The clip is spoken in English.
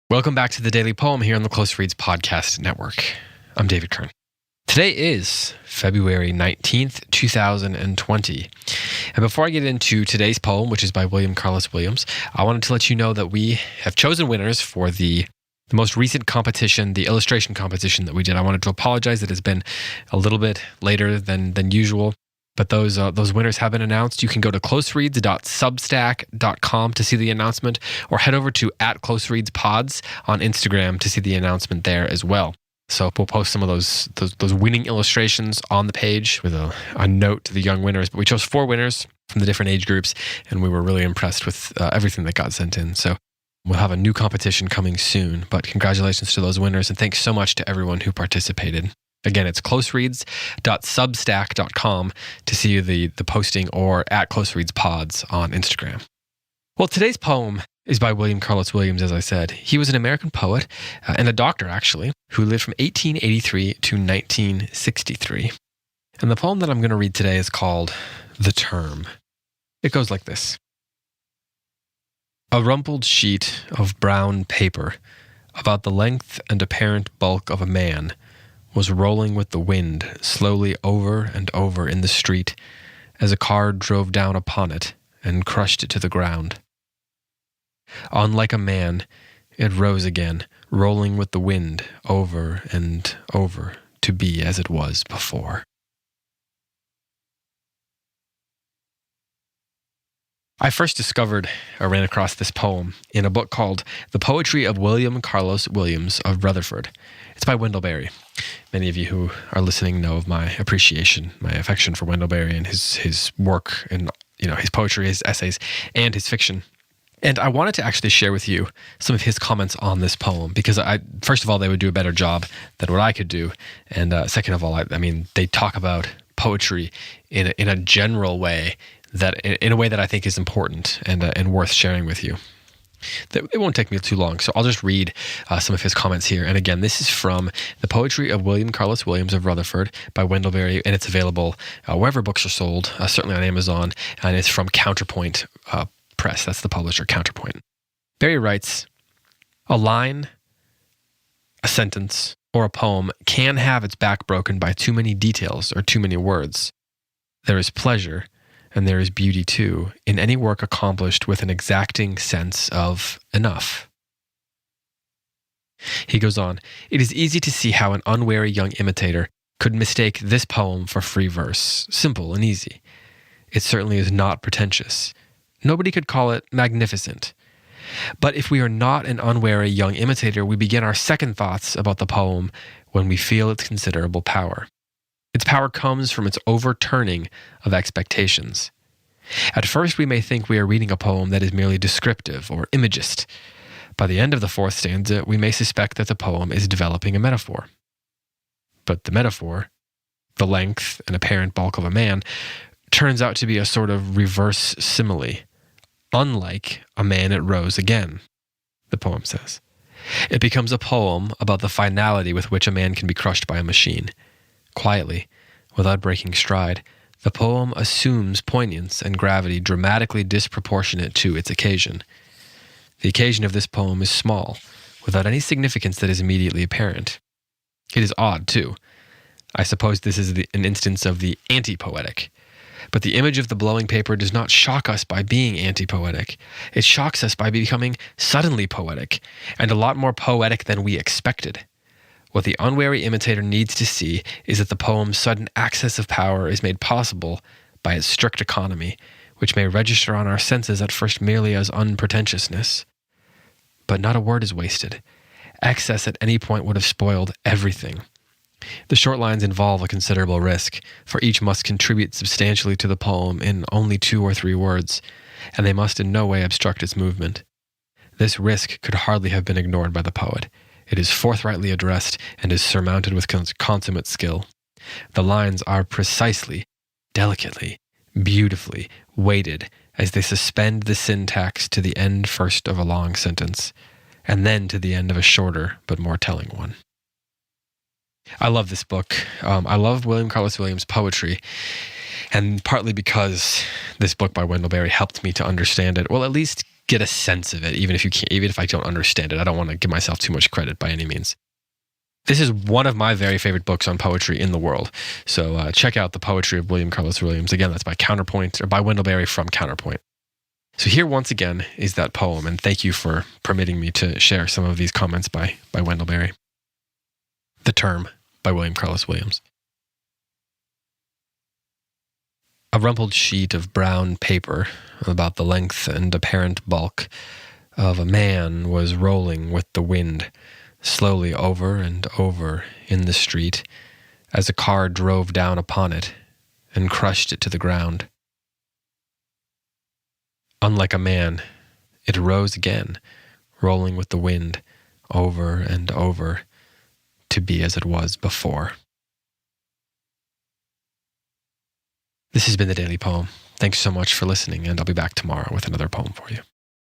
Welcome back to the Daily Poem here on the Close Reads Podcast Network. I'm David Kern. Today is February 19th, 2020. And before I get into today's poem, which is by William Carlos Williams, I wanted to let you know that we have chosen winners for the most recent competition, the illustration competition that we did. I wanted to apologize that it's been a little bit later than usual. But those winners have been announced. You can go to closereads.substack.com to see the announcement, or head over to @closereadspods on Instagram to see the announcement there as well. So we'll post some of those winning illustrations on the page with a note to the young winners. But we chose 4 winners from the different age groups, and we were really impressed with everything that got sent in. So we'll have a new competition coming soon. But congratulations to those winners, and thanks so much to everyone who participated. Again, it's closereads.substack.com to see the posting, or @closereadspods on Instagram. Well, today's poem is by William Carlos Williams, as I said. He was an American poet and a doctor, actually, who lived from 1883 to 1963. And the poem that I'm going to read today is called The Term. It goes like this. A rumpled sheet of brown paper about the length and apparent bulk of a man was rolling with the wind slowly over and over in the street as a car drove down upon it and crushed it to the ground. Unlike a man, it rose again, rolling with the wind over and over to be as it was before. I first discovered or ran across this poem in a book called The Poetry of William Carlos Williams of Rutherford. It's by Wendell Berry. Many of you who are listening know of my appreciation, my affection for Wendell Berry and his work, and his poetry, his essays, and his fiction. And I wanted to actually share with you some of his comments on this poem, because first of all, they would do a better job than what I could do, and second of all, they talk about poetry in a general way, in a way that I think is important and worth sharing with you. It won't take me too long, so I'll just read some of his comments here. And again, this is from The Poetry of William Carlos Williams of Rutherford by Wendell Berry, and it's available wherever books are sold, certainly on Amazon, and it's from Counterpoint Press. That's the publisher, Counterpoint. Berry writes, "A line, a sentence, or a poem can have its back broken by too many details or too many words. There is pleasure, and there is beauty too, in any work accomplished with an exacting sense of enough." He goes on, "It is easy to see how an unwary young imitator could mistake this poem for free verse, simple and easy. It certainly is not pretentious. Nobody could call it magnificent. But if we are not an unwary young imitator, we begin our second thoughts about the poem when we feel its considerable power. Its power comes from its overturning of expectations. At first, we may think we are reading a poem that is merely descriptive or imagist. By the end of the 4th stanza, we may suspect that the poem is developing a metaphor. But the metaphor, the length and apparent bulk of a man, turns out to be a sort of reverse simile. Unlike a man, it rose again, the poem says. It becomes a poem about the finality with which a man can be crushed by a machine. Quietly, without breaking stride, the poem assumes poignance and gravity dramatically disproportionate to its occasion. The occasion of this poem is small, without any significance that is immediately apparent. It is odd, too. I suppose this is an instance of the anti-poetic. But the image of the blowing paper does not shock us by being anti-poetic. It shocks us by becoming suddenly poetic, and a lot more poetic than we expected. What the unwary imitator needs to see is that the poem's sudden access of power is made possible by its strict economy, which may register on our senses at first merely as unpretentiousness. But not a word is wasted. Excess at any point would have spoiled everything. The short lines involve a considerable risk, for each must contribute substantially to the poem in only 2 or 3 words, and they must in no way obstruct its movement. This risk could hardly have been ignored by the poet. It is forthrightly addressed and is surmounted with consummate skill. The lines are precisely, delicately, beautifully weighted as they suspend the syntax to the end first of a long sentence, and then to the end of a shorter but more telling one. I love this book. I love William Carlos Williams' poetry, and partly because this book by Wendell Berry helped me to understand it, well, at least get a sense of it, even if I don't understand it. I don't want to give myself too much credit by any means. This is one of my very favorite books on poetry in the world. So check out The Poetry of William Carlos Williams. Again, that's by Counterpoint, or by Wendell Berry from Counterpoint. So here once again is that poem, and thank you for permitting me to share some of these comments by Wendell Berry. The Term by William Carlos Williams. A rumpled sheet of brown paper about the length and apparent bulk of a man was rolling with the wind, slowly over and over in the street, as a car drove down upon it and crushed it to the ground. Unlike a man, it arose again, rolling with the wind, over and over, to be as it was before. This has been the Daily Poem. Thanks so much for listening, and I'll be back tomorrow with another poem for you.